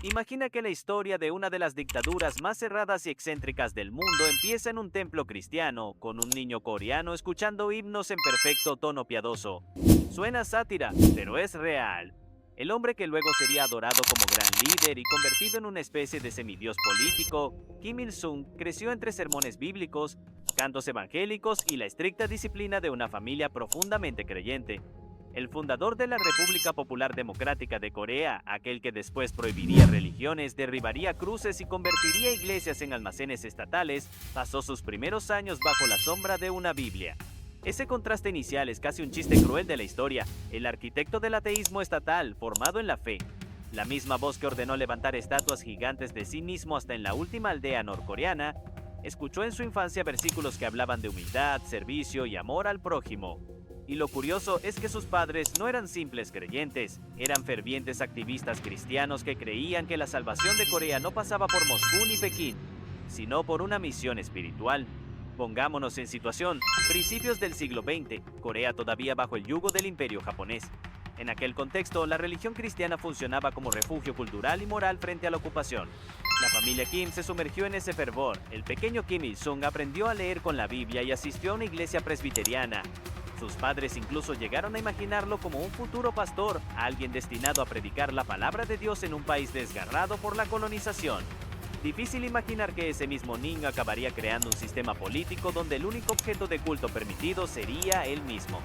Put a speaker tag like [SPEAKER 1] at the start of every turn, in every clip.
[SPEAKER 1] Imagina que la historia de una de las dictaduras más cerradas y excéntricas del mundo empieza en un templo cristiano, con un niño coreano escuchando himnos en perfecto tono piadoso. Suena sátira, pero es real. El hombre que luego sería adorado como gran líder y convertido en una especie de semidios político, Kim Il-sung creció entre sermones bíblicos, cantos evangélicos y la estricta disciplina de una familia profundamente creyente. El fundador de la República Popular Democrática de Corea, aquel que después prohibiría religiones, derribaría cruces y convertiría iglesias en almacenes estatales, pasó sus primeros años bajo la sombra de una Biblia. Ese contraste inicial es casi un chiste cruel de la historia, el arquitecto del ateísmo estatal, formado en la fe. La misma voz que ordenó levantar estatuas gigantes de sí mismo hasta en la última aldea norcoreana, escuchó en su infancia versículos que hablaban de humildad, servicio y amor al prójimo. Y lo curioso es que sus padres no eran simples creyentes, eran fervientes activistas cristianos que creían que la salvación de Corea no pasaba por Moscú ni Pekín, sino por una misión espiritual. Pongámonos en situación, principios del siglo XX, Corea todavía bajo el yugo del imperio japonés. En aquel contexto, la religión cristiana funcionaba como refugio cultural y moral frente a la ocupación. La familia Kim se sumergió en ese fervor. El pequeño Kim Il-sung aprendió a leer con la Biblia y asistió a una iglesia presbiteriana. Sus padres incluso llegaron a imaginarlo como un futuro pastor, alguien destinado a predicar la palabra de Dios en un país desgarrado por la colonización. Difícil imaginar que ese mismo niño acabaría creando un sistema político donde el único objeto de culto permitido sería él mismo.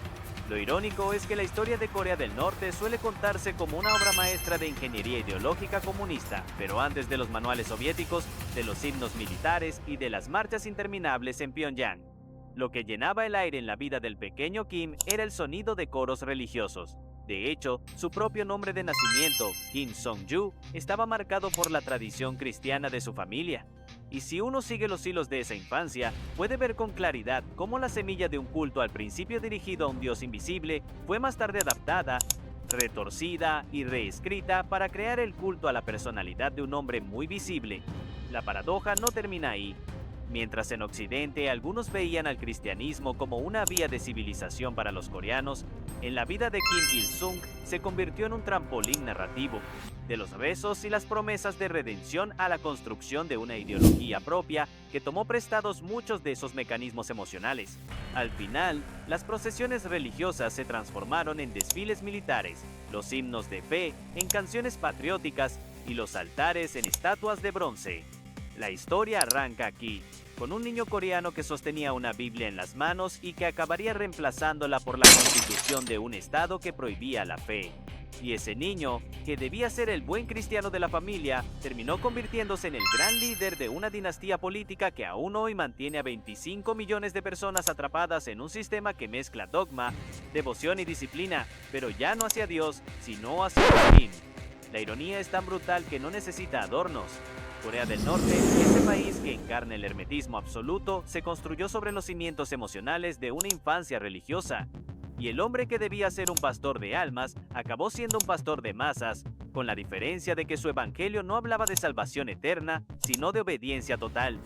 [SPEAKER 1] Lo irónico es que la historia de Corea del Norte suele contarse como una obra maestra de ingeniería ideológica comunista, pero antes de los manuales soviéticos, de los himnos militares y de las marchas interminables en Pyongyang. Lo que llenaba el aire en la vida del pequeño Kim era el sonido de coros religiosos. De hecho, su propio nombre de nacimiento, Kim Song-ju, estaba marcado por la tradición cristiana de su familia. Y si uno sigue los hilos de esa infancia, puede ver con claridad cómo la semilla de un culto al principio dirigido a un Dios invisible fue más tarde adaptada, retorcida y reescrita para crear el culto a la personalidad de un hombre muy visible. La paradoja no termina ahí. Mientras en Occidente algunos veían al cristianismo como una vía de civilización para los coreanos, en la vida de Kim Il-sung se convirtió en un trampolín narrativo, de los rezos y las promesas de redención a la construcción de una ideología propia que tomó prestados muchos de esos mecanismos emocionales. Al final, las procesiones religiosas se transformaron en desfiles militares, los himnos de fe en canciones patrióticas y los altares en estatuas de bronce. La historia arranca aquí, con un niño coreano que sostenía una Biblia en las manos y que acabaría reemplazándola por la constitución de un estado que prohibía la fe. Y ese niño, que debía ser el buen cristiano de la familia, terminó convirtiéndose en el gran líder de una dinastía política que aún hoy mantiene a 25 millones de personas atrapadas en un sistema que mezcla dogma, devoción y disciplina, pero ya no hacia Dios, sino hacia el fin. La ironía es tan brutal que no necesita adornos. Corea del Norte, ese país que encarna el hermetismo absoluto, se construyó sobre los cimientos emocionales de una infancia religiosa. Y el hombre que debía ser un pastor de almas, acabó siendo un pastor de masas, con la diferencia de que su evangelio no hablaba de salvación eterna, sino de obediencia total.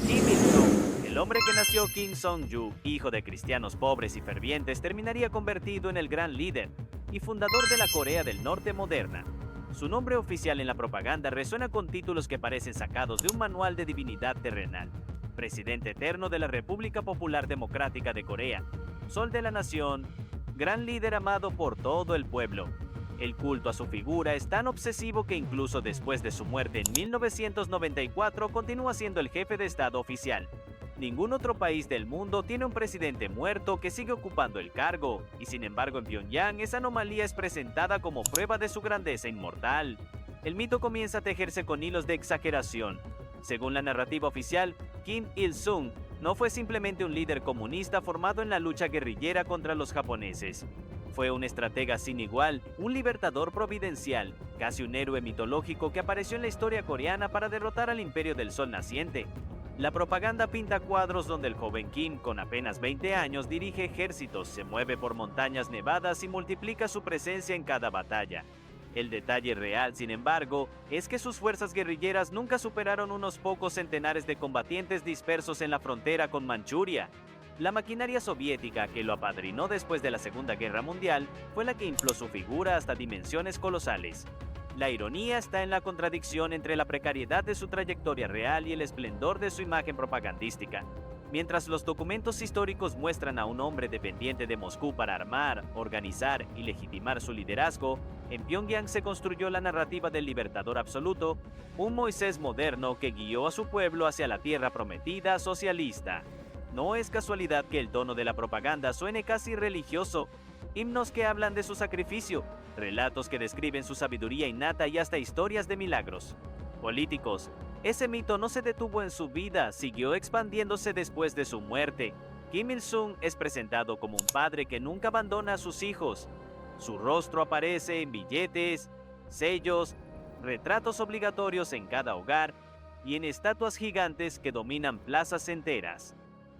[SPEAKER 1] Kim Il-sung, el hombre que nació Kim Song-ju, hijo de cristianos pobres y fervientes, terminaría convertido en el gran líder y fundador de la Corea del Norte moderna. Su nombre oficial en la propaganda resuena con títulos que parecen sacados de un manual de divinidad terrenal. Presidente eterno de la República Popular Democrática de Corea, Sol de la Nación, gran líder amado por todo el pueblo. El culto a su figura es tan obsesivo que incluso después de su muerte en 1994 continúa siendo el jefe de Estado oficial. Ningún otro país del mundo tiene un presidente muerto que sigue ocupando el cargo, y sin embargo en Pyongyang esa anomalía es presentada como prueba de su grandeza inmortal. El mito comienza a tejerse con hilos de exageración. Según la narrativa oficial, Kim Il-sung no fue simplemente un líder comunista formado en la lucha guerrillera contra los japoneses. Fue un estratega sin igual, un libertador providencial, casi un héroe mitológico que apareció en la historia coreana para derrotar al Imperio del Sol naciente. La propaganda pinta cuadros donde el joven Kim, con apenas 20 años, dirige ejércitos, se mueve por montañas nevadas y multiplica su presencia en cada batalla. El detalle real, sin embargo, es que sus fuerzas guerrilleras nunca superaron unos pocos centenares de combatientes dispersos en la frontera con Manchuria. La maquinaria soviética que lo apadrinó después de la Segunda Guerra Mundial fue la que infló su figura hasta dimensiones colosales. La ironía está en la contradicción entre la precariedad de su trayectoria real y el esplendor de su imagen propagandística. Mientras los documentos históricos muestran a un hombre dependiente de Moscú para armar, organizar y legitimar su liderazgo, en Pyongyang se construyó la narrativa del libertador absoluto, un Moisés moderno que guió a su pueblo hacia la tierra prometida socialista. No es casualidad que el tono de la propaganda suene casi religioso. Himnos que hablan de su sacrificio, relatos que describen su sabiduría innata y hasta historias de milagros. Políticos. Ese mito no se detuvo en su vida, siguió expandiéndose después de su muerte. Kim Il-sung es presentado como un padre que nunca abandona a sus hijos. Su rostro aparece en billetes, sellos, retratos obligatorios en cada hogar y en estatuas gigantes que dominan plazas enteras.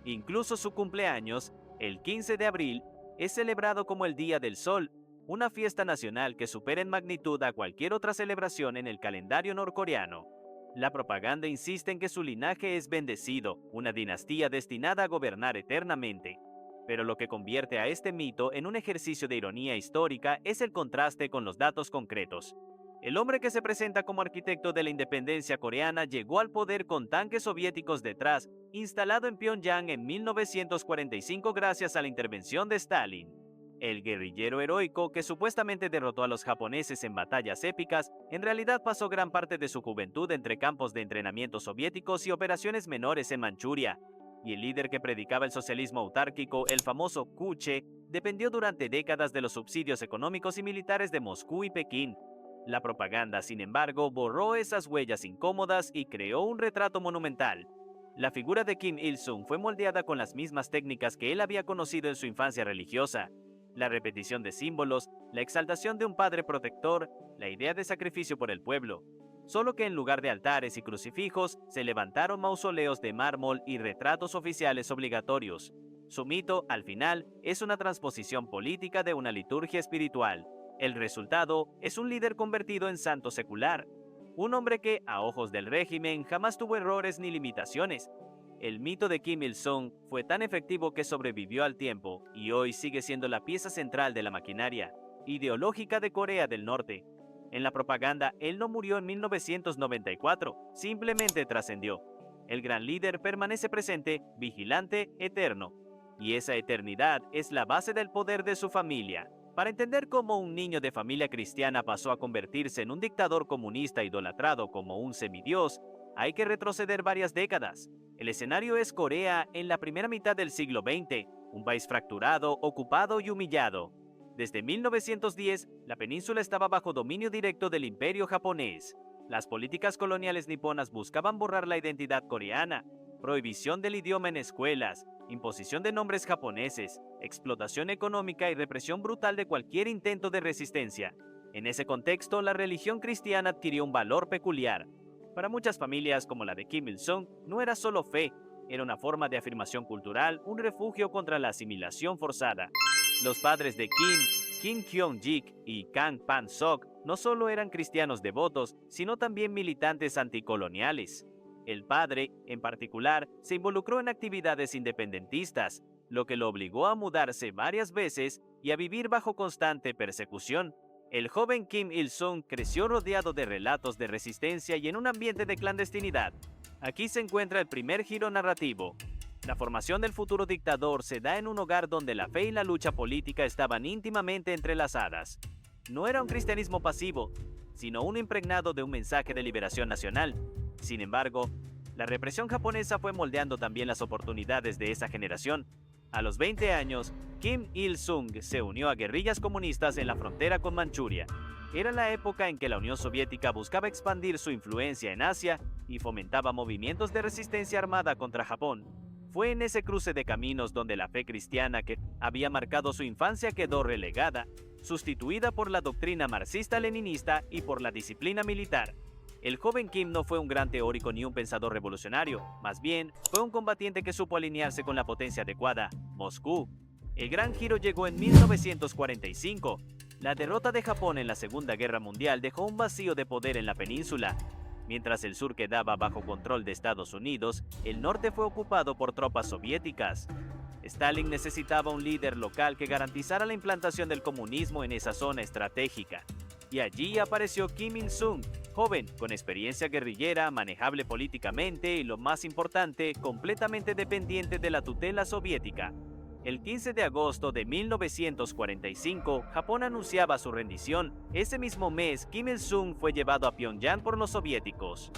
[SPEAKER 1] Incluso su cumpleaños, el 15 de abril, es celebrado como el Día del Sol, una fiesta nacional que supera en magnitud a cualquier otra celebración en el calendario norcoreano. La propaganda insiste en que su linaje es bendecido, una dinastía destinada a gobernar eternamente. Pero lo que convierte a este mito en un ejercicio de ironía histórica es el contraste con los datos concretos. El hombre que se presenta como arquitecto de la independencia coreana llegó al poder con tanques soviéticos detrás, instalado en Pyongyang en 1945 gracias a la intervención de Stalin. El guerrillero heroico que supuestamente derrotó a los japoneses en batallas épicas, en realidad pasó gran parte de su juventud entre campos de entrenamiento soviéticos y operaciones menores en Manchuria. Y el líder que predicaba el socialismo autárquico, el famoso Kuche, dependió durante décadas de los subsidios económicos y militares de Moscú y Pekín. La propaganda, sin embargo, borró esas huellas incómodas y creó un retrato monumental. La figura de Kim Il-sung fue moldeada con las mismas técnicas que él había conocido en su infancia religiosa. La repetición de símbolos, la exaltación de un padre protector, la idea de sacrificio por el pueblo. Solo que en lugar de altares y crucifijos, se levantaron mausoleos de mármol y retratos oficiales obligatorios. Su mito, al final, es una transposición política de una liturgia espiritual. El resultado es un líder convertido en santo secular. Un hombre que, a ojos del régimen, jamás tuvo errores ni limitaciones. El mito de Kim Il-sung fue tan efectivo que sobrevivió al tiempo y hoy sigue siendo la pieza central de la maquinaria ideológica de Corea del Norte. En la propaganda, él no murió en 1994, simplemente trascendió. El gran líder permanece presente, vigilante, eterno. Y esa eternidad es la base del poder de su familia. Para entender cómo un niño de familia cristiana pasó a convertirse en un dictador comunista idolatrado como un semidios, hay que retroceder varias décadas. El escenario es Corea en la primera mitad del siglo XX, un país fracturado, ocupado y humillado. Desde 1910, la península estaba bajo dominio directo del Imperio japonés. Las políticas coloniales niponas buscaban borrar la identidad coreana, prohibición del idioma en escuelas, imposición de nombres japoneses, explotación económica y represión brutal de cualquier intento de resistencia. En ese contexto, la religión cristiana adquirió un valor peculiar. Para muchas familias como la de Kim Il-sung, no era solo fe, era una forma de afirmación cultural, un refugio contra la asimilación forzada. Los padres de Kim Kyung-jik y Kang Pan-sok, no solo eran cristianos devotos, sino también militantes anticoloniales. El padre, en particular, se involucró en actividades independentistas, lo que lo obligó a mudarse varias veces y a vivir bajo constante persecución. El joven Kim Il-sung creció rodeado de relatos de resistencia y en un ambiente de clandestinidad. Aquí se encuentra el primer giro narrativo. La formación del futuro dictador se da en un hogar donde la fe y la lucha política estaban íntimamente entrelazadas. No era un cristianismo pasivo, sino uno impregnado de un mensaje de liberación nacional. Sin embargo, la represión japonesa fue moldeando también las oportunidades de esa generación. A los 20 años, Kim Il-sung se unió a guerrillas comunistas en la frontera con Manchuria. Era la época en que la Unión Soviética buscaba expandir su influencia en Asia y fomentaba movimientos de resistencia armada contra Japón. Fue en ese cruce de caminos donde la fe cristiana que había marcado su infancia quedó relegada, sustituida por la doctrina marxista-leninista y por la disciplina militar. El joven Kim no fue un gran teórico ni un pensador revolucionario, más bien fue un combatiente que supo alinearse con la potencia adecuada, Moscú. El gran giro llegó en 1945. La derrota de Japón en la Segunda Guerra Mundial dejó un vacío de poder en la península. Mientras el sur quedaba bajo control de Estados Unidos, el norte fue ocupado por tropas soviéticas. Stalin necesitaba un líder local que garantizara la implantación del comunismo en esa zona estratégica. y allí apareció Kim Il-sung, joven, con experiencia guerrillera, manejable políticamente y lo más importante, completamente dependiente de la tutela soviética. El 15 de agosto de 1945, Japón anunciaba su rendición. Ese mismo mes, Kim Il-sung fue llevado a Pyongyang por los soviéticos.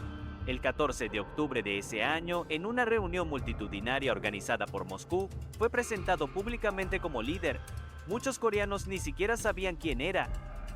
[SPEAKER 1] El 14 de octubre de ese año, en una reunión multitudinaria organizada por Moscú, fue presentado públicamente como líder. Muchos coreanos ni siquiera sabían quién era.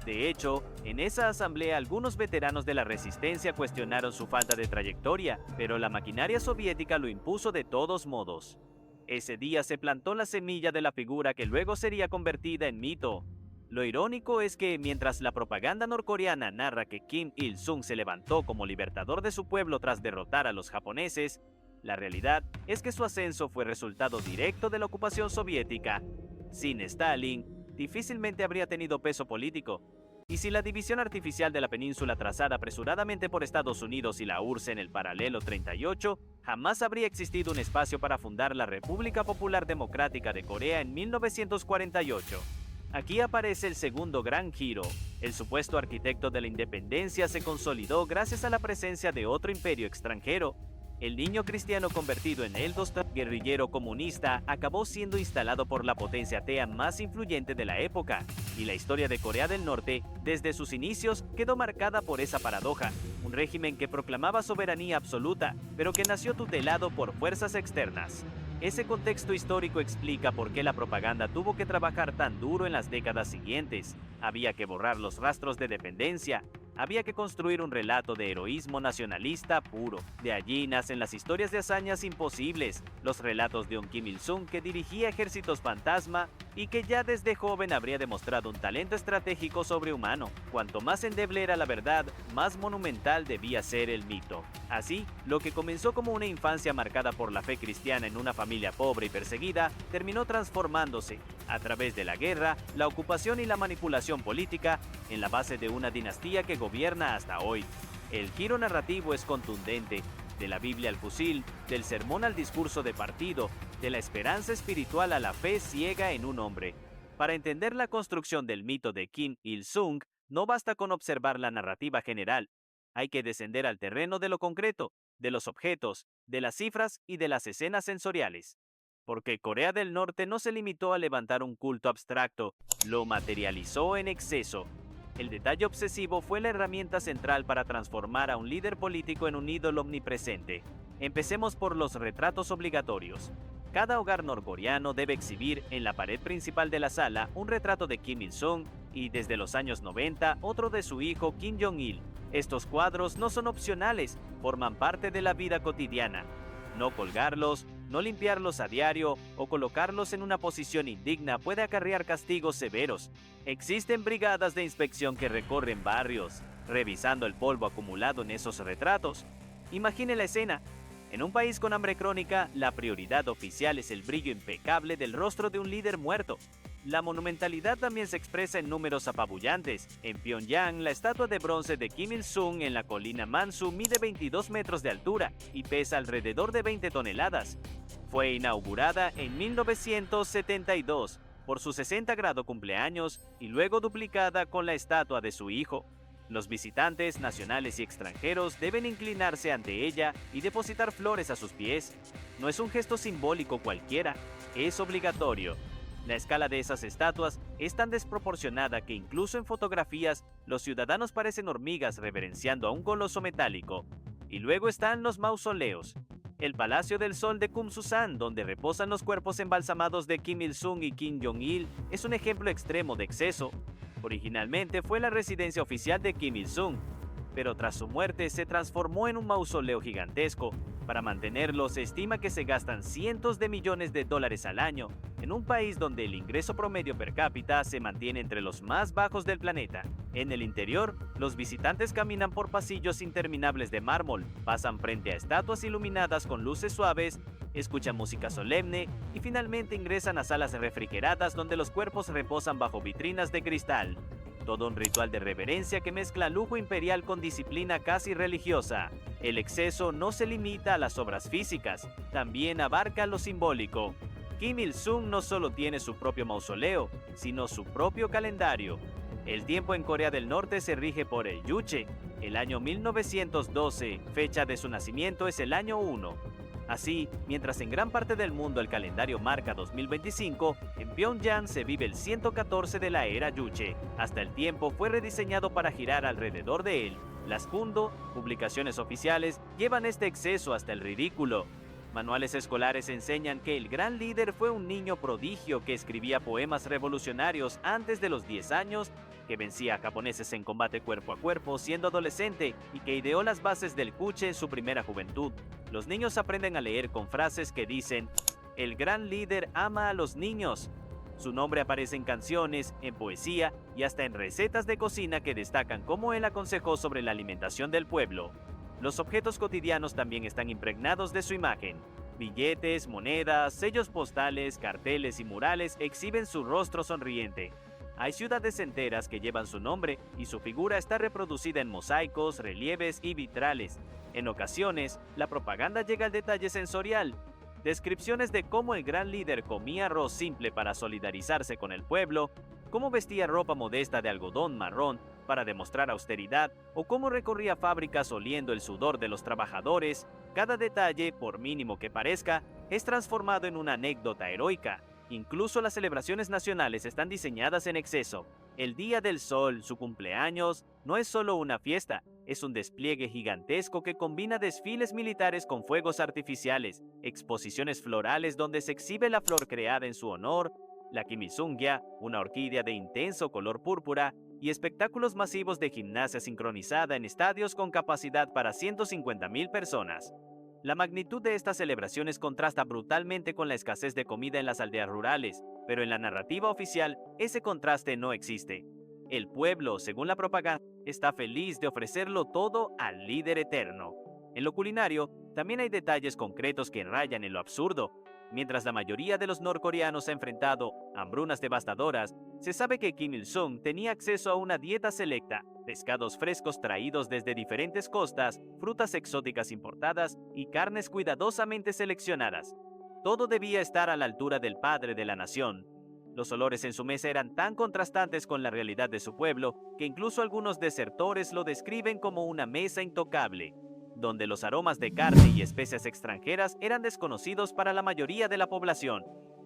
[SPEAKER 1] De hecho, en esa asamblea algunos veteranos de la resistencia cuestionaron su falta de trayectoria, pero la maquinaria soviética lo impuso de todos modos. Ese día se plantó la semilla de la figura que luego sería convertida en mito. Lo irónico es que mientras la propaganda norcoreana narra que Kim Il-sung se levantó como libertador de su pueblo tras derrotar a los japoneses, la realidad es que su ascenso fue resultado directo de la ocupación soviética. Sin Stalin, difícilmente habría tenido peso político. Y si la división artificial de la península trazada apresuradamente por Estados Unidos y la URSS en el paralelo 38, jamás habría existido un espacio para fundar la República Popular Democrática de Corea en 1948. Aquí aparece el segundo gran giro. El supuesto arquitecto de la independencia se consolidó gracias a la presencia de otro imperio extranjero. El niño cristiano convertido en el guerrillero comunista acabó siendo instalado por la potencia atea más influyente de la época, y la historia de Corea del Norte, desde sus inicios, quedó marcada por esa paradoja, un régimen que proclamaba soberanía absoluta, pero que nació tutelado por fuerzas externas. Ese contexto histórico explica por qué la propaganda tuvo que trabajar tan duro en las décadas siguientes. Había que borrar los rastros de dependencia. Había que construir un relato de heroísmo nacionalista puro. De allí nacen las historias de hazañas imposibles, los relatos de un Kim Il-sung que dirigía ejércitos fantasma y que ya desde joven habría demostrado un talento estratégico sobrehumano. Cuanto más endeble era la verdad, más monumental debía ser el mito. Así, lo que comenzó como una infancia marcada por la fe cristiana en una familia pobre y perseguida, terminó transformándose, a través de la guerra, la ocupación y la manipulación política, en la base de una dinastía que gobierna hasta hoy. El giro narrativo es contundente, de la Biblia al fusil, del sermón al discurso de partido, de la esperanza espiritual a la fe ciega en un hombre. Para entender la construcción del mito de Kim Il-sung, no basta con observar la narrativa general. Hay que descender al terreno de lo concreto, de los objetos, de las cifras y de las escenas sensoriales. Porque Corea del Norte no se limitó a levantar un culto abstracto, lo materializó en exceso. El detalle obsesivo fue la herramienta central para transformar a un líder político en un ídolo omnipresente. Empecemos por los retratos obligatorios. Cada hogar norcoreano debe exhibir en la pared principal de la sala un retrato de Kim Il-sung y desde los años 90 otro de su hijo Kim Jong-il. Estos cuadros no son opcionales, forman parte de la vida cotidiana. No colgarlos, no limpiarlos a diario o colocarlos en una posición indigna puede acarrear castigos severos. Existen brigadas de inspección que recorren barrios, revisando el polvo acumulado en esos retratos. Imagine la escena. En un país con hambre crónica, la prioridad oficial es el brillo impecable del rostro de un líder muerto. La monumentalidad también se expresa en números apabullantes. En Pyongyang, la estatua de bronce de Kim Il-sung en la colina Mansu mide 22 metros de altura y pesa alrededor de 20 toneladas. Fue inaugurada en 1972 por su 60 grado cumpleaños y luego duplicada con la estatua de su hijo. Los visitantes nacionales y extranjeros deben inclinarse ante ella y depositar flores a sus pies. No es un gesto simbólico cualquiera, es obligatorio. La escala de esas estatuas es tan desproporcionada que incluso en fotografías los ciudadanos parecen hormigas reverenciando a un coloso metálico. Y luego están los mausoleos. El Palacio del Sol de Kumsusan, donde reposan los cuerpos embalsamados de Kim Il-sung y Kim Jong-il, es un ejemplo extremo de exceso. Originalmente fue la residencia oficial de Kim Il-sung, pero tras su muerte se transformó en un mausoleo gigantesco. Para mantenerlo se estima que se gastan cientos de millones de dólares al año, en un país donde el ingreso promedio per cápita se mantiene entre los más bajos del planeta. En el interior, los visitantes caminan por pasillos interminables de mármol, pasan frente a estatuas iluminadas con luces suaves, escuchan música solemne y finalmente ingresan a salas refrigeradas donde los cuerpos reposan bajo vitrinas de cristal. Todo un ritual de reverencia que mezcla lujo imperial con disciplina casi religiosa. El exceso no se limita a las obras físicas, también abarca lo simbólico. Kim Il-sung no solo tiene su propio mausoleo, sino su propio calendario. El tiempo en Corea del Norte se rige por el Juche. El año 1912, fecha de su nacimiento, es el año 1. Así, mientras en gran parte del mundo el calendario marca 2025, en Pyongyang se vive el 114 de la era Juche. Hasta el tiempo fue rediseñado para girar alrededor de él. Las Kundo, publicaciones oficiales, llevan este exceso hasta el ridículo. Manuales escolares enseñan que el gran líder fue un niño prodigio que escribía poemas revolucionarios antes de los 10 años, que vencía a japoneses en combate cuerpo a cuerpo siendo adolescente y que ideó las bases del Juche en su primera juventud. Los niños aprenden a leer con frases que dicen: "El gran líder ama a los niños". Su nombre aparece en canciones, en poesía y hasta en recetas de cocina que destacan cómo él aconsejó sobre la alimentación del pueblo. Los objetos cotidianos también están impregnados de su imagen. Billetes, monedas, sellos postales, carteles y murales exhiben su rostro sonriente. Hay ciudades enteras que llevan su nombre y su figura está reproducida en mosaicos, relieves y vitrales. En ocasiones, la propaganda llega al detalle sensorial. Descripciones de cómo el gran líder comía arroz simple para solidarizarse con el pueblo, cómo vestía ropa modesta de algodón marrón para demostrar austeridad o cómo recorría fábricas oliendo el sudor de los trabajadores. Cada detalle, por mínimo que parezca, es transformado en una anécdota heroica. Incluso las celebraciones nacionales están diseñadas en exceso. El Día del Sol, su cumpleaños, no es solo una fiesta, es un despliegue gigantesco que combina desfiles militares con fuegos artificiales, exposiciones florales donde se exhibe la flor creada en su honor, la Kimisungia, una orquídea de intenso color púrpura, y espectáculos masivos de gimnasia sincronizada en estadios con capacidad para 150.000 personas. La magnitud de estas celebraciones contrasta brutalmente con la escasez de comida en las aldeas rurales, pero en la narrativa oficial ese contraste no existe. El pueblo, según la propaganda, está feliz de ofrecerlo todo al líder eterno. En lo culinario, también hay detalles concretos que rayan en lo absurdo. Mientras la mayoría de los norcoreanos ha enfrentado hambrunas devastadoras, se sabe que Kim Il-sung tenía acceso a una dieta selecta, pescados frescos traídos desde diferentes costas, frutas exóticas importadas y carnes cuidadosamente seleccionadas. Todo debía estar a la altura del padre de la nación. Los olores en su mesa eran tan contrastantes con la realidad de su pueblo que incluso algunos desertores lo describen como una mesa intocable, donde los aromas de carne y especias extranjeras eran desconocidos para la mayoría de la población.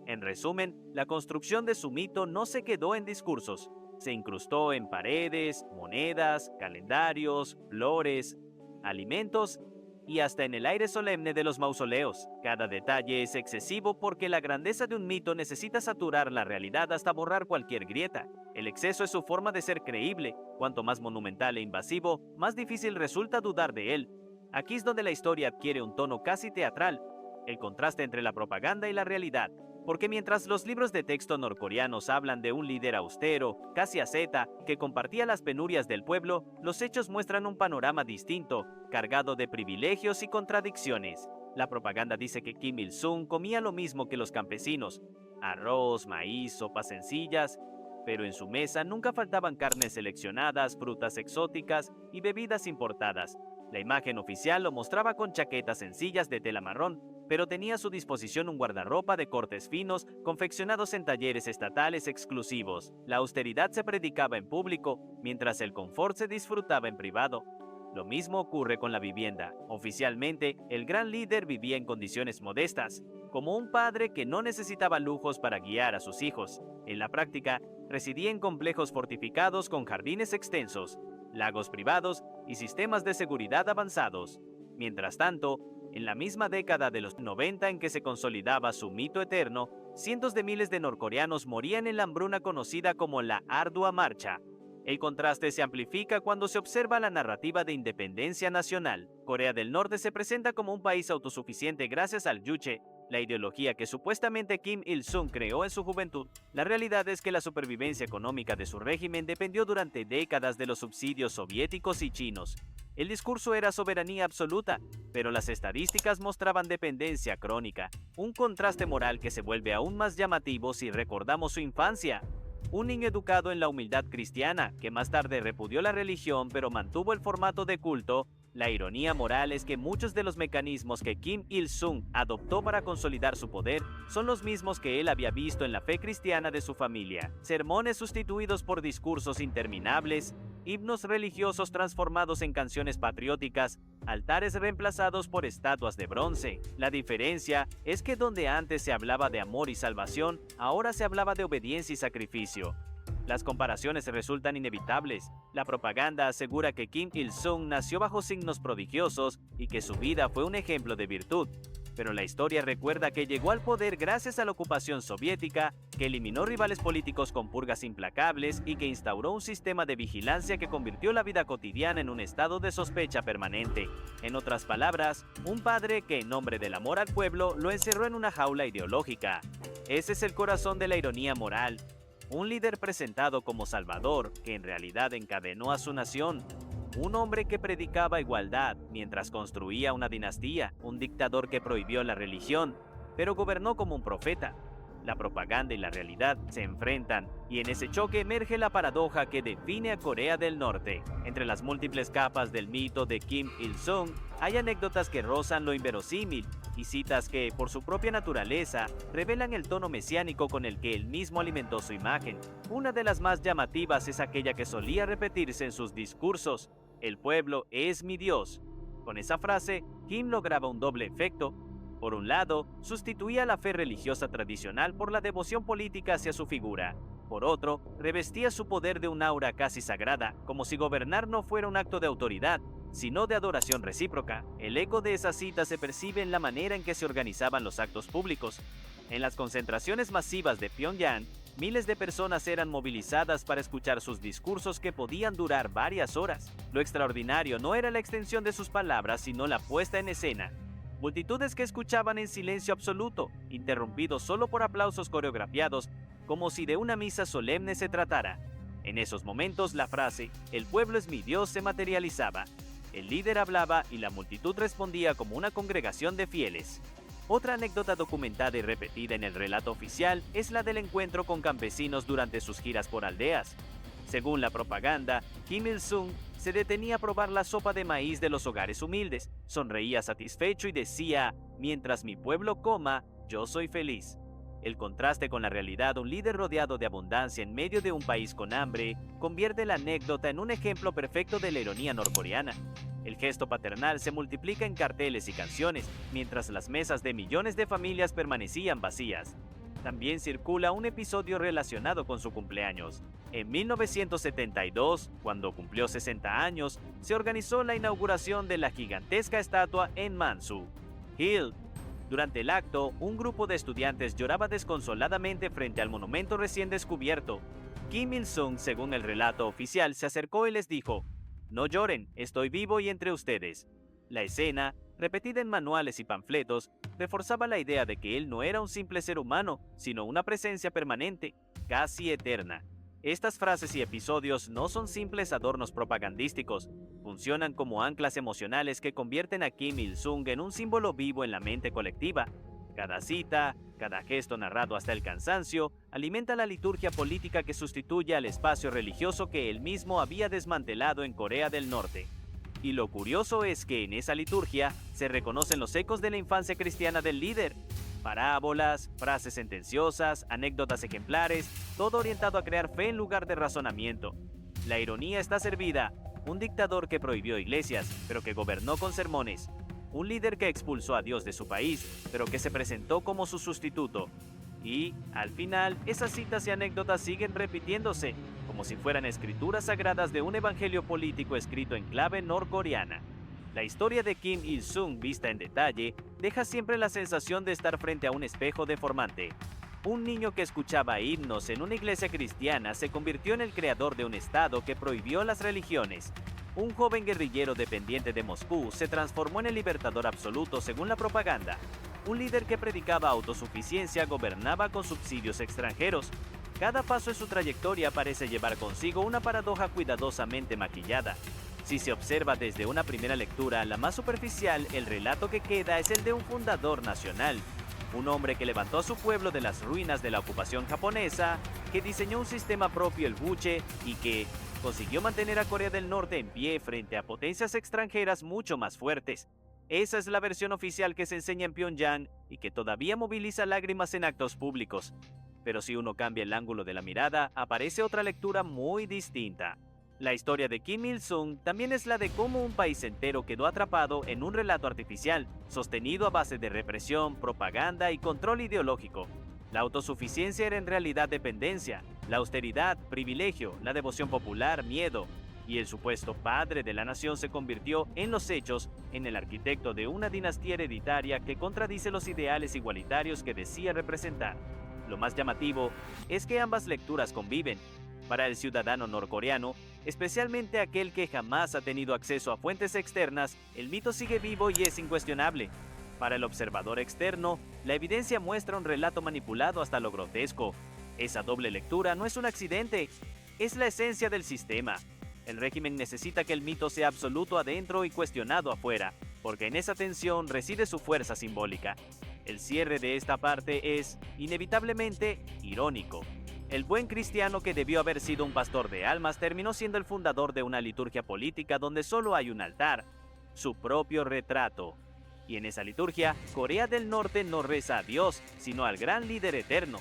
[SPEAKER 1] En resumen, la construcción de su mito no se quedó en discursos, se incrustó en paredes, monedas, calendarios, flores, alimentos y hasta en el aire solemne de los mausoleos. Cada detalle es excesivo porque la grandeza de un mito necesita saturar la realidad hasta borrar cualquier grieta. El exceso es su forma de ser creíble. Cuanto más monumental e invasivo, más difícil resulta dudar de él. Aquí es donde la historia adquiere un tono casi teatral, el contraste entre la propaganda y la realidad, porque mientras los libros de texto norcoreanos hablan de un líder austero, casi asceta, que compartía las penurias del pueblo, los hechos muestran un panorama distinto, cargado de privilegios y contradicciones. La propaganda dice que Kim Il-sung comía lo mismo que los campesinos, arroz, maíz, sopas sencillas, pero en su mesa nunca faltaban carnes seleccionadas, frutas exóticas y bebidas importadas. La imagen oficial lo mostraba con chaquetas sencillas de tela marrón, pero tenía a su disposición un guardarropa de cortes finos confeccionados en talleres estatales exclusivos. La austeridad se predicaba en público, mientras el confort se disfrutaba en privado. Lo mismo ocurre con la vivienda. Oficialmente, el gran líder vivía en condiciones modestas, como un padre que no necesitaba lujos para guiar a sus hijos. En la práctica, residía en complejos fortificados con jardines extensos, lagos privados y sistemas de seguridad avanzados. Mientras tanto, en la misma década de los 90 en que se consolidaba su mito eterno, cientos de miles de norcoreanos morían en la hambruna conocida como la Ardua Marcha. El contraste se amplifica cuando se observa la narrativa de independencia nacional. Corea del Norte se presenta como un país autosuficiente gracias al Juche, la ideología que supuestamente Kim Il-sung creó en su juventud. La realidad es que la supervivencia económica de su régimen dependió durante décadas de los subsidios soviéticos y chinos. El discurso era soberanía absoluta, pero las estadísticas mostraban dependencia crónica, un contraste moral que se vuelve aún más llamativo si recordamos su infancia. Un niño educado en la humildad cristiana, que más tarde repudió la religión pero mantuvo el formato de culto, La ironía moral es que muchos de los mecanismos que Kim Il-sung adoptó para consolidar su poder son los mismos que él había visto en la fe cristiana de su familia. Sermones sustituidos por discursos interminables, himnos religiosos transformados en canciones patrióticas, altares reemplazados por estatuas de bronce. La diferencia es que donde antes se hablaba de amor y salvación, ahora se hablaba de obediencia y sacrificio. Las comparaciones resultan inevitables. La propaganda asegura que Kim Il-sung nació bajo signos prodigiosos y que su vida fue un ejemplo de virtud. Pero la historia recuerda que llegó al poder gracias a la ocupación soviética, que eliminó rivales políticos con purgas implacables y que instauró un sistema de vigilancia que convirtió la vida cotidiana en un estado de sospecha permanente. En otras palabras, un padre que en nombre del amor al pueblo lo encerró en una jaula ideológica. Ese es el corazón de la ironía moral. Un líder presentado como salvador, que en realidad encadenó a su nación. Un hombre que predicaba igualdad mientras construía una dinastía. Un dictador que prohibió la religión, pero gobernó como un profeta. La propaganda y la realidad se enfrentan, y en ese choque emerge la paradoja que define a Corea del Norte. Entre las múltiples capas del mito de Kim Il-sung, hay anécdotas que rozan lo inverosímil, y citas que, por su propia naturaleza, revelan el tono mesiánico con el que él mismo alimentó su imagen. Una de las más llamativas es aquella que solía repetirse en sus discursos: "El pueblo es mi Dios". Con esa frase, Kim lograba un doble efecto. Por un lado, sustituía la fe religiosa tradicional por la devoción política hacia su figura. Por otro, revestía su poder de un aura casi sagrada, como si gobernar no fuera un acto de autoridad, sino de adoración recíproca. El eco de esa cita se percibe en la manera en que se organizaban los actos públicos. En las concentraciones masivas de Pyongyang, miles de personas eran movilizadas para escuchar sus discursos que podían durar varias horas. Lo extraordinario no era la extensión de sus palabras, sino la puesta en escena. Multitudes que escuchaban en silencio absoluto, interrumpidos solo por aplausos coreografiados, como si de una misa solemne se tratara. En esos momentos la frase "el pueblo es mi Dios" se materializaba. El líder hablaba y la multitud respondía como una congregación de fieles. Otra anécdota documentada y repetida en el relato oficial es la del encuentro con campesinos durante sus giras por aldeas. Según la propaganda, Kim Il-sung se detenía a probar la sopa de maíz de los hogares humildes, sonreía satisfecho y decía: "Mientras mi pueblo coma, yo soy feliz". El contraste con la realidad, un líder rodeado de abundancia en medio de un país con hambre, convierte la anécdota en un ejemplo perfecto de la ironía norcoreana. El gesto paternal se multiplica en carteles y canciones, mientras las mesas de millones de familias permanecían vacías. También circula un episodio relacionado con su cumpleaños. En 1972, cuando cumplió 60 años, se organizó la inauguración de la gigantesca estatua en Mansu Hill. Durante el acto, un grupo de estudiantes lloraba desconsoladamente frente al monumento recién descubierto. Kim Il-sung, según el relato oficial, se acercó y les dijo: "No lloren, estoy vivo y entre ustedes". La escena, repetida en manuales y panfletos, reforzaba la idea de que él no era un simple ser humano, sino una presencia permanente, casi eterna. Estas frases y episodios no son simples adornos propagandísticos, funcionan como anclas emocionales que convierten a Kim Il-sung en un símbolo vivo en la mente colectiva. Cada cita, cada gesto narrado hasta el cansancio, alimenta la liturgia política que sustituye al espacio religioso que él mismo había desmantelado en Corea del Norte. Y lo curioso es que en esa liturgia se reconocen los ecos de la infancia cristiana del líder. Parábolas, frases sentenciosas, anécdotas ejemplares, todo orientado a crear fe en lugar de razonamiento. La ironía está servida: un dictador que prohibió iglesias, pero que gobernó con sermones. Un líder que expulsó a Dios de su país, pero que se presentó como su sustituto. Y, al final, esas citas y anécdotas siguen repitiéndose, como si fueran escrituras sagradas de un evangelio político escrito en clave norcoreana. La historia de Kim Il-sung, vista en detalle, deja siempre la sensación de estar frente a un espejo deformante. Un niño que escuchaba himnos en una iglesia cristiana se convirtió en el creador de un estado que prohibió las religiones. Un joven guerrillero dependiente de Moscú se transformó en el libertador absoluto según la propaganda. Un líder que predicaba autosuficiencia gobernaba con subsidios extranjeros. Cada paso en su trayectoria parece llevar consigo una paradoja cuidadosamente maquillada. Si se observa desde una primera lectura, la más superficial, el relato que queda es el de un fundador nacional. Un hombre que levantó a su pueblo de las ruinas de la ocupación japonesa, que diseñó un sistema propio, el buche, y que, consiguió mantener a Corea del Norte en pie frente a potencias extranjeras mucho más fuertes. Esa es la versión oficial que se enseña en Pyongyang y que todavía moviliza lágrimas en actos públicos. Pero si uno cambia el ángulo de la mirada, aparece otra lectura muy distinta. La historia de Kim Il-sung también es la de cómo un país entero quedó atrapado en un relato artificial, sostenido a base de represión, propaganda y control ideológico. La autosuficiencia era en realidad dependencia, la austeridad, privilegio, la devoción popular, miedo, y el supuesto padre de la nación se convirtió, en los hechos, en el arquitecto de una dinastía hereditaria que contradice los ideales igualitarios que decía representar. Lo más llamativo es que ambas lecturas conviven. Para el ciudadano norcoreano, especialmente aquel que jamás ha tenido acceso a fuentes externas, el mito sigue vivo y es incuestionable. Para el observador externo, la evidencia muestra un relato manipulado hasta lo grotesco. Esa doble lectura no es un accidente, es la esencia del sistema. El régimen necesita que el mito sea absoluto adentro y cuestionado afuera, porque en esa tensión reside su fuerza simbólica. El cierre de esta parte es, inevitablemente, irónico. El buen cristiano que debió haber sido un pastor de almas terminó siendo el fundador de una liturgia política donde solo hay un altar, su propio retrato. Y en esa liturgia, Corea del Norte no reza a Dios, sino al gran líder eterno.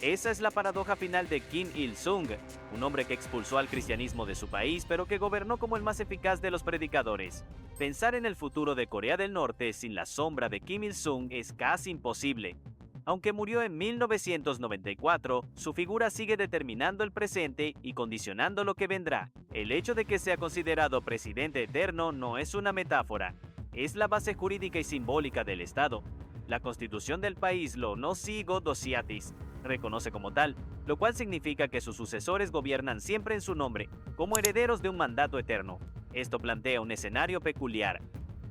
[SPEAKER 1] Esa es la paradoja final de Kim Il-sung, un hombre que expulsó al cristianismo de su país, pero que gobernó como el más eficaz de los predicadores. Pensar en el futuro de Corea del Norte sin la sombra de Kim Il-sung es casi imposible. Aunque murió en 1994, su figura sigue determinando el presente y condicionando lo que vendrá. El hecho de que sea considerado presidente eterno no es una metáfora, es la base jurídica y simbólica del Estado. La constitución del país lo no sigo dosiatis reconoce como tal, lo cual significa que sus sucesores gobiernan siempre en su nombre, como herederos de un mandato eterno. Esto plantea un escenario peculiar.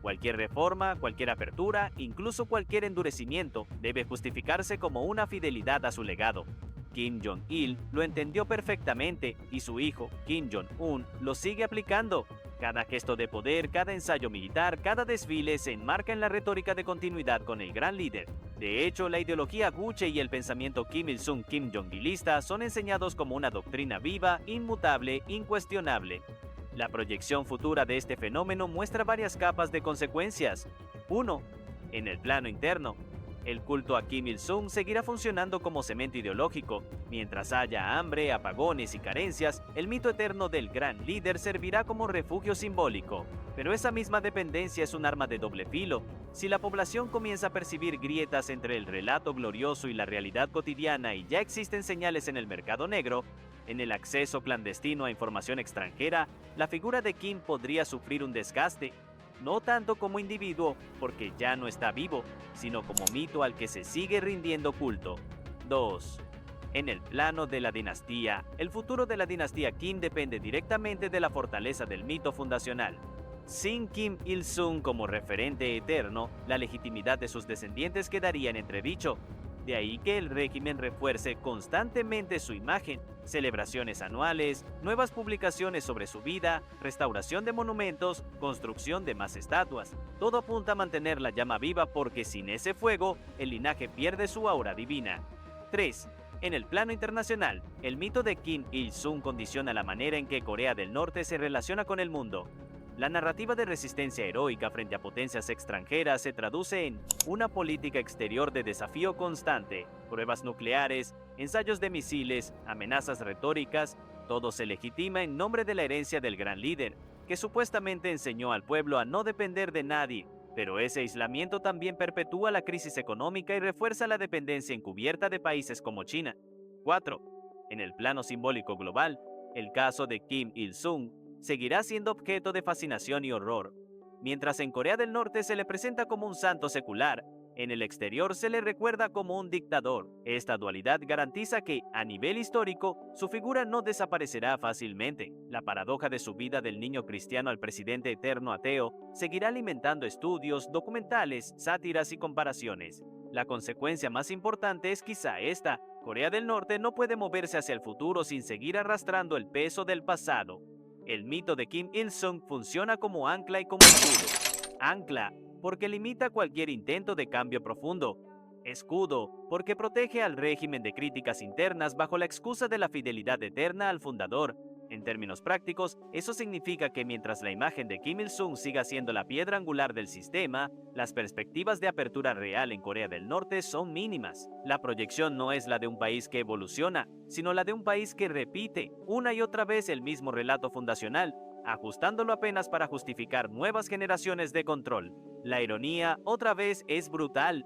[SPEAKER 1] Cualquier reforma, cualquier apertura, incluso cualquier endurecimiento, debe justificarse como una fidelidad a su legado. Kim Jong-il lo entendió perfectamente y su hijo, Kim Jong-un, lo sigue aplicando. Cada gesto de poder, cada ensayo militar, cada desfile se enmarca en la retórica de continuidad con el gran líder. De hecho, la ideología Guche y el pensamiento Kim Il-sung Kim Jong-ilista son enseñados como una doctrina viva, inmutable, incuestionable. La proyección futura de este fenómeno muestra varias capas de consecuencias. 1. En el plano interno, el culto a Kim Il-sung seguirá funcionando como cemento ideológico. Mientras haya hambre, apagones y carencias, el mito eterno del gran líder servirá como refugio simbólico. Pero esa misma dependencia es un arma de doble filo. Si la población comienza a percibir grietas entre el relato glorioso y la realidad cotidiana y ya existen señales en el mercado negro, en el acceso clandestino a información extranjera, la figura de Kim podría sufrir un desgaste. No tanto como individuo, porque ya no está vivo, sino como mito al que se sigue rindiendo culto. 2. En el plano de la dinastía, el futuro de la dinastía Kim depende directamente de la fortaleza del mito fundacional. Sin Kim Il-sung como referente eterno, la legitimidad de sus descendientes quedaría en entredicho. De ahí que el régimen refuerce constantemente su imagen, celebraciones anuales, nuevas publicaciones sobre su vida, restauración de monumentos, construcción de más estatuas. Todo apunta a mantener la llama viva porque sin ese fuego, el linaje pierde su aura divina. 3. En el plano internacional, el mito de Kim Il-sung condiciona la manera en que Corea del Norte se relaciona con el mundo. La narrativa de resistencia heroica frente a potencias extranjeras se traduce en una política exterior de desafío constante, pruebas nucleares, ensayos de misiles, amenazas retóricas, todo se legitima en nombre de la herencia del gran líder, que supuestamente enseñó al pueblo a no depender de nadie, pero ese aislamiento también perpetúa la crisis económica y refuerza la dependencia encubierta de países como China. 4. En el plano simbólico global, el caso de Kim Il-sung seguirá siendo objeto de fascinación y horror. Mientras en Corea del Norte se le presenta como un santo secular, en el exterior se le recuerda como un dictador. Esta dualidad garantiza que, a nivel histórico, su figura no desaparecerá fácilmente. La paradoja de subida del niño cristiano al presidente eterno ateo seguirá alimentando estudios, documentales, sátiras y comparaciones. La consecuencia más importante es quizá esta: Corea del Norte no puede moverse hacia el futuro sin seguir arrastrando el peso del pasado. El mito de Kim Il-sung funciona como ancla y como escudo. Ancla, porque limita cualquier intento de cambio profundo. Escudo, porque protege al régimen de críticas internas bajo la excusa de la fidelidad eterna al fundador. En términos prácticos, eso significa que mientras la imagen de Kim Il-sung siga siendo la piedra angular del sistema, las perspectivas de apertura real en Corea del Norte son mínimas. La proyección no es la de un país que evoluciona, sino la de un país que repite una y otra vez el mismo relato fundacional, ajustándolo apenas para justificar nuevas generaciones de control. La ironía, otra vez, es brutal.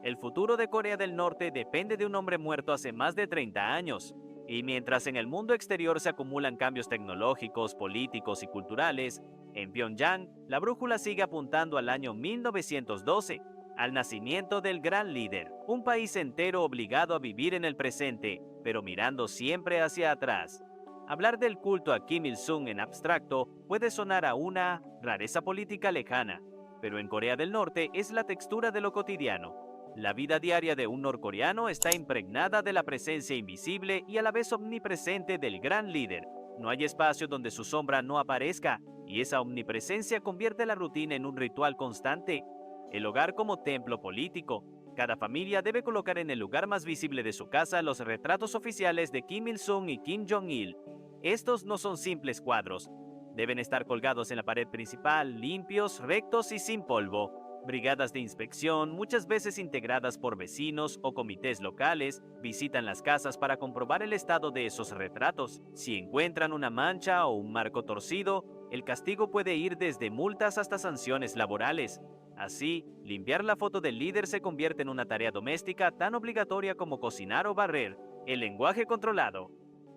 [SPEAKER 1] El futuro de Corea del Norte depende de un hombre muerto hace más de 30 años. Y mientras en el mundo exterior se acumulan cambios tecnológicos, políticos y culturales, en Pyongyang la brújula sigue apuntando al año 1912, al nacimiento del gran líder, un país entero obligado a vivir en el presente, pero mirando siempre hacia atrás. Hablar del culto a Kim Il-sung en abstracto puede sonar a una rareza política lejana, pero en Corea del Norte es la textura de lo cotidiano. La vida diaria de un norcoreano está impregnada de la presencia invisible y a la vez omnipresente del gran líder. No hay espacio donde su sombra no aparezca, y esa omnipresencia convierte la rutina en un ritual constante. El hogar como templo político. Cada familia debe colocar en el lugar más visible de su casa los retratos oficiales de Kim Il-sung y Kim Jong-il. Estos no son simples cuadros. Deben estar colgados en la pared principal, limpios, rectos y sin polvo. Brigadas de inspección, muchas veces integradas por vecinos o comités locales, visitan las casas para comprobar el estado de esos retratos. Si encuentran una mancha o un marco torcido, el castigo puede ir desde multas hasta sanciones laborales. Así, limpiar la foto del líder se convierte en una tarea doméstica tan obligatoria como cocinar o barrer. El lenguaje controlado.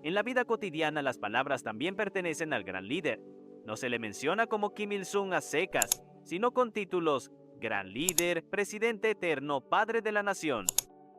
[SPEAKER 1] En la vida cotidiana las palabras también pertenecen al gran líder. No se le menciona como Kim Il-sung a secas, sino con títulos Gran líder, presidente eterno, padre de la nación.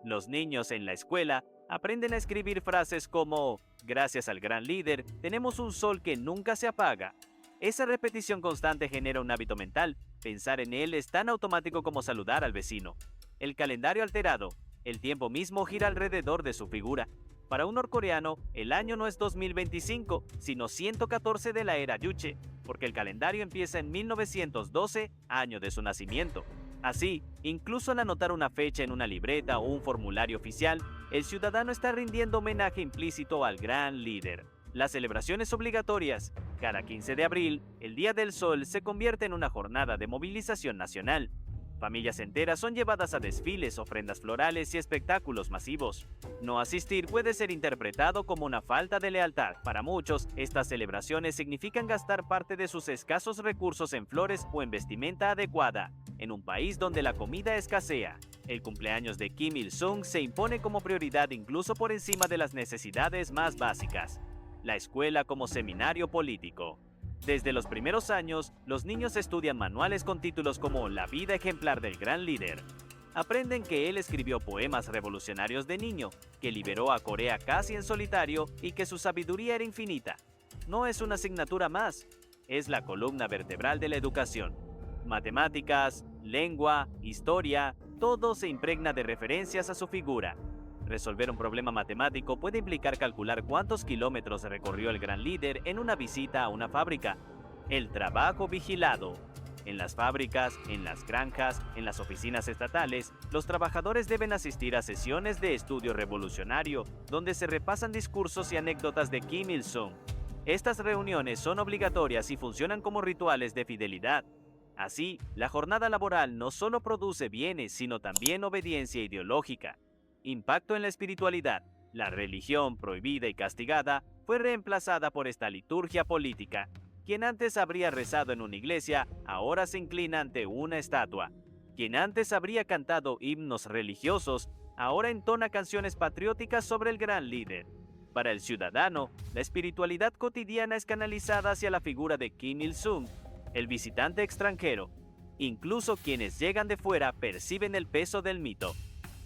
[SPEAKER 1] Los niños en la escuela aprenden a escribir frases como gracias al gran líder, tenemos un sol que nunca se apaga. Esa repetición constante genera un hábito mental. Pensar en él es tan automático como saludar al vecino. El calendario alterado. El tiempo mismo gira alrededor de su figura. Para un norcoreano, el año no es 2025, sino 114 de la era Juche, porque el calendario empieza en 1912, año de su nacimiento. Así, incluso al anotar una fecha en una libreta o un formulario oficial, el ciudadano está rindiendo homenaje implícito al gran líder. Las celebraciones obligatorias. Cada 15 de abril, el Día del Sol se convierte en una jornada de movilización nacional. Familias enteras son llevadas a desfiles, ofrendas florales y espectáculos masivos. No asistir puede ser interpretado como una falta de lealtad. Para muchos, estas celebraciones significan gastar parte de sus escasos recursos en flores o en vestimenta adecuada, en un país donde la comida escasea. El cumpleaños de Kim Il-sung se impone como prioridad incluso por encima de las necesidades más básicas. La escuela como seminario político. Desde los primeros años, los niños estudian manuales con títulos como La vida ejemplar del gran líder. Aprenden que él escribió poemas revolucionarios de niño, que liberó a Corea casi en solitario y que su sabiduría era infinita. No es una asignatura más, es la columna vertebral de la educación. Matemáticas, lengua, historia, todo se impregna de referencias a su figura. Resolver un problema matemático puede implicar calcular cuántos kilómetros recorrió el gran líder en una visita a una fábrica. El trabajo vigilado. En las fábricas, en las granjas, en las oficinas estatales, los trabajadores deben asistir a sesiones de estudio revolucionario, donde se repasan discursos y anécdotas de Kim Il-sung. Estas reuniones son obligatorias y funcionan como rituales de fidelidad. Así, la jornada laboral no solo produce bienes, sino también obediencia ideológica. Impacto en la espiritualidad. La religión prohibida y castigada fue reemplazada por esta liturgia política. Quien antes habría rezado en una iglesia, ahora se inclina ante una estatua. Quien antes habría cantado himnos religiosos, ahora entona canciones patrióticas sobre el gran líder. Para el ciudadano, la espiritualidad cotidiana es canalizada hacia la figura de Kim Il-sung, el visitante extranjero. Incluso quienes llegan de fuera perciben el peso del mito.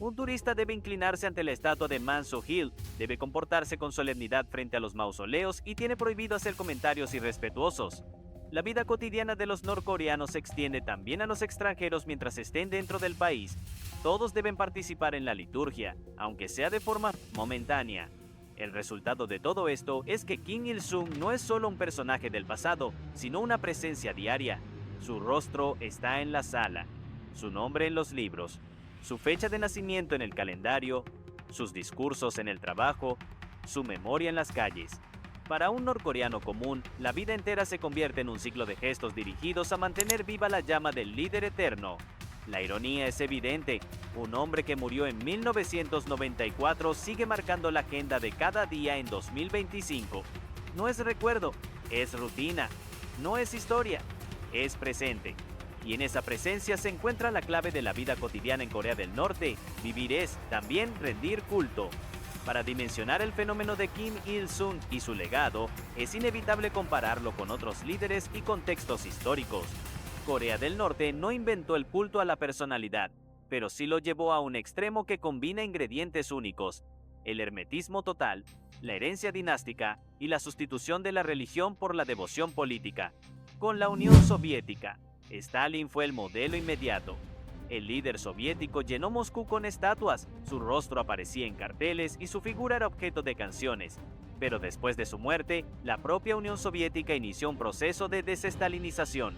[SPEAKER 1] Un turista debe inclinarse ante la estatua de Man Soo-il, debe comportarse con solemnidad frente a los mausoleos y tiene prohibido hacer comentarios irrespetuosos. La vida cotidiana de los norcoreanos se extiende también a los extranjeros mientras estén dentro del país. Todos deben participar en la liturgia, aunque sea de forma momentánea. El resultado de todo esto es que Kim Il-sung no es solo un personaje del pasado, sino una presencia diaria. Su rostro está en la sala, su nombre en los libros, su fecha de nacimiento en el calendario, sus discursos en el trabajo, su memoria en las calles. Para un norcoreano común, la vida entera se convierte en un ciclo de gestos dirigidos a mantener viva la llama del líder eterno. La ironía es evidente, un hombre que murió en 1994 sigue marcando la agenda de cada día en 2025. No es recuerdo, es rutina, no es historia, es presente. Y en esa presencia se encuentra la clave de la vida cotidiana en Corea del Norte. Vivir es también rendir culto. Para dimensionar el fenómeno de Kim Il-sung y su legado, es inevitable compararlo con otros líderes y contextos históricos. Corea del Norte no inventó el culto a la personalidad, pero sí lo llevó a un extremo que combina ingredientes únicos: el hermetismo total, la herencia dinástica y la sustitución de la religión por la devoción política. Con la Unión Soviética, Stalin fue el modelo inmediato. El líder soviético llenó Moscú con estatuas, su rostro aparecía en carteles y su figura era objeto de canciones. Pero después de su muerte, la propia Unión Soviética inició un proceso de desestalinización.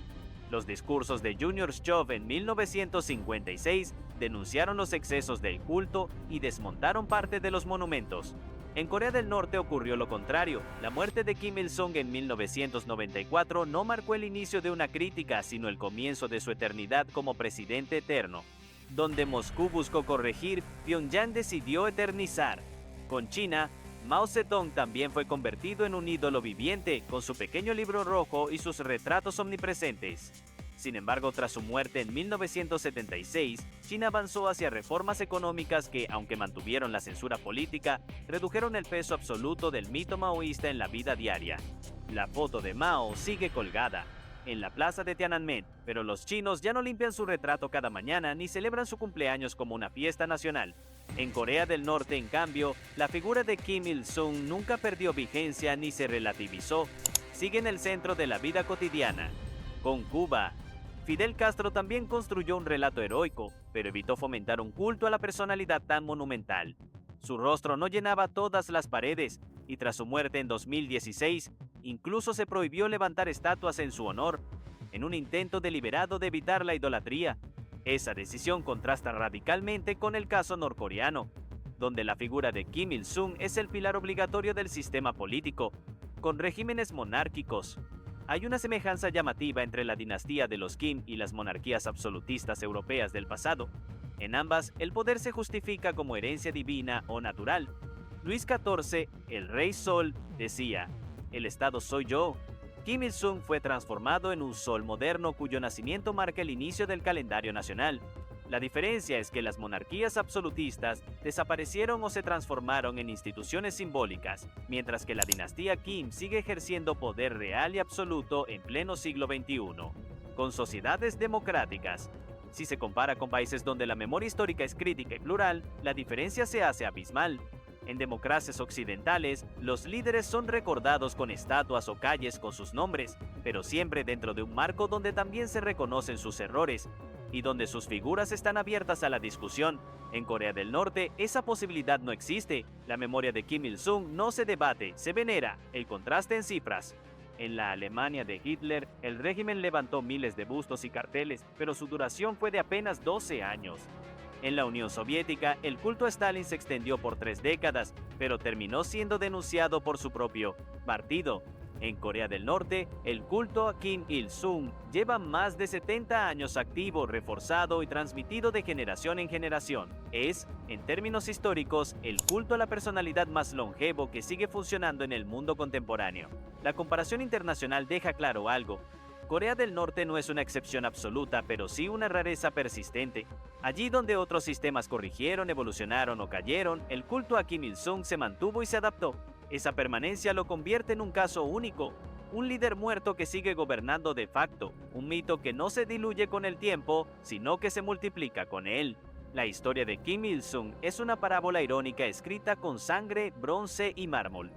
[SPEAKER 1] Los discursos de Junior Shchov en 1956 denunciaron los excesos del culto y desmontaron parte de los monumentos. En Corea del Norte ocurrió lo contrario. La muerte de Kim Il-sung en 1994 no marcó el inicio de una crítica, sino el comienzo de su eternidad como presidente eterno. Donde Moscú buscó corregir, Pyongyang decidió eternizar. Con China, Mao Zedong también fue convertido en un ídolo viviente, con su pequeño libro rojo y sus retratos omnipresentes. Sin embargo, tras su muerte en 1976, China avanzó hacia reformas económicas que, aunque mantuvieron la censura política, redujeron el peso absoluto del mito maoísta en la vida diaria. La foto de Mao sigue colgada en la plaza de Tiananmen, pero los chinos ya no limpian su retrato cada mañana ni celebran su cumpleaños como una fiesta nacional. En Corea del Norte, en cambio, la figura de Kim Il-sung nunca perdió vigencia ni se relativizó. Sigue en el centro de la vida cotidiana. Con Cuba, Fidel Castro también construyó un relato heroico, pero evitó fomentar un culto a la personalidad tan monumental. Su rostro no llenaba todas las paredes, y tras su muerte en 2016, incluso se prohibió levantar estatuas en su honor, en un intento deliberado de evitar la idolatría. Esa decisión contrasta radicalmente con el caso norcoreano, donde la figura de Kim Il-sung es el pilar obligatorio del sistema político. Con regímenes monárquicos, hay una semejanza llamativa entre la dinastía de los Kim y las monarquías absolutistas europeas del pasado. En ambas, el poder se justifica como herencia divina o natural. Luis XIV, el Rey Sol, decía: "El Estado soy yo". Kim Il-sung fue transformado en un sol moderno cuyo nacimiento marca el inicio del calendario nacional. La diferencia es que las monarquías absolutistas desaparecieron o se transformaron en instituciones simbólicas, mientras que la dinastía Kim sigue ejerciendo poder real y absoluto en pleno siglo XXI. Con sociedades democráticas, si se compara con países donde la memoria histórica es crítica y plural, la diferencia se hace abismal. En democracias occidentales, los líderes son recordados con estatuas o calles con sus nombres, pero siempre dentro de un marco donde también se reconocen sus errores y donde sus figuras están abiertas a la discusión. En Corea del Norte, esa posibilidad no existe. La memoria de Kim Il-sung no se debate, se venera. El contraste en cifras. En la Alemania de Hitler, el régimen levantó miles de bustos y carteles, pero su duración fue de apenas 12 años. En la Unión Soviética, el culto a Stalin se extendió por 3 décadas, pero terminó siendo denunciado por su propio partido. En Corea del Norte, el culto a Kim Il-sung lleva más de 70 años activo, reforzado y transmitido de generación en generación. Es, en términos históricos, el culto a la personalidad más longevo que sigue funcionando en el mundo contemporáneo. La comparación internacional deja claro algo. Corea del Norte no es una excepción absoluta, pero sí una rareza persistente. Allí donde otros sistemas corrigieron, evolucionaron o cayeron, el culto a Kim Il-sung se mantuvo y se adaptó. Esa permanencia lo convierte en un caso único, un líder muerto que sigue gobernando de facto, un mito que no se diluye con el tiempo, sino que se multiplica con él. La historia de Kim Il-sung es una parábola irónica escrita con sangre, bronce y mármol.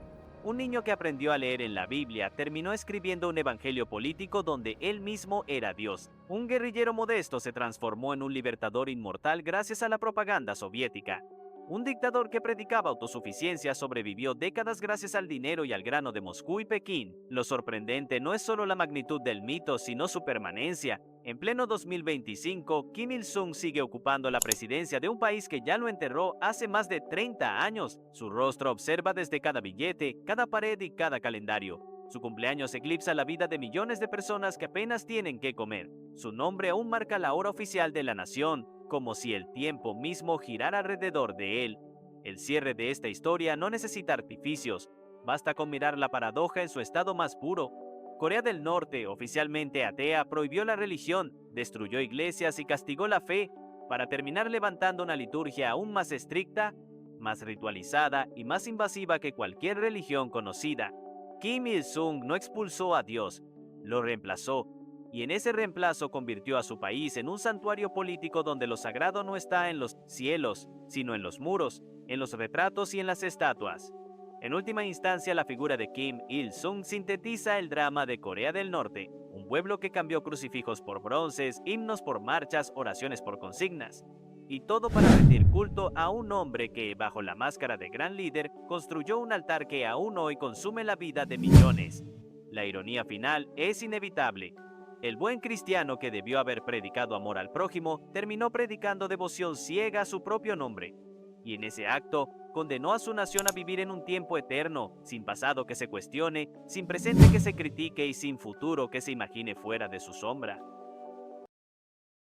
[SPEAKER 1] Un niño que aprendió a leer en la Biblia terminó escribiendo un evangelio político donde él mismo era Dios. Un guerrillero modesto se transformó en un libertador inmortal gracias a la propaganda soviética. Un dictador que predicaba autosuficiencia sobrevivió décadas gracias al dinero y al grano de Moscú y Pekín. Lo sorprendente no es solo la magnitud del mito, sino su permanencia. En pleno 2025, Kim Il-sung sigue ocupando la presidencia de un país que ya lo enterró hace más de 30 años. Su rostro observa desde cada billete, cada pared y cada calendario. Su cumpleaños eclipsa la vida de millones de personas que apenas tienen que comer. Su nombre aún marca la hora oficial de la nación, como si el tiempo mismo girara alrededor de él. El cierre de esta historia no necesita artificios, basta con mirar la paradoja en su estado más puro. Corea del Norte, oficialmente atea, prohibió la religión, destruyó iglesias y castigó la fe, para terminar levantando una liturgia aún más estricta, más ritualizada y más invasiva que cualquier religión conocida. Kim Il-sung no expulsó a Dios, lo reemplazó, y en ese reemplazo convirtió a su país en un santuario político donde lo sagrado no está en los cielos, sino en los muros, en los retratos y en las estatuas. En última instancia, la figura de Kim Il-sung sintetiza el drama de Corea del Norte, un pueblo que cambió crucifijos por bronces, himnos por marchas, oraciones por consignas. Y todo para rendir culto a un hombre que, bajo la máscara de gran líder, construyó un altar que aún hoy consume la vida de millones. La ironía final es inevitable. El buen cristiano que debió haber predicado amor al prójimo, terminó predicando devoción ciega a su propio nombre. Y en ese acto, condenó a su nación a vivir en un tiempo eterno, sin pasado que se cuestione, sin presente que se critique y sin futuro que se imagine fuera de su sombra.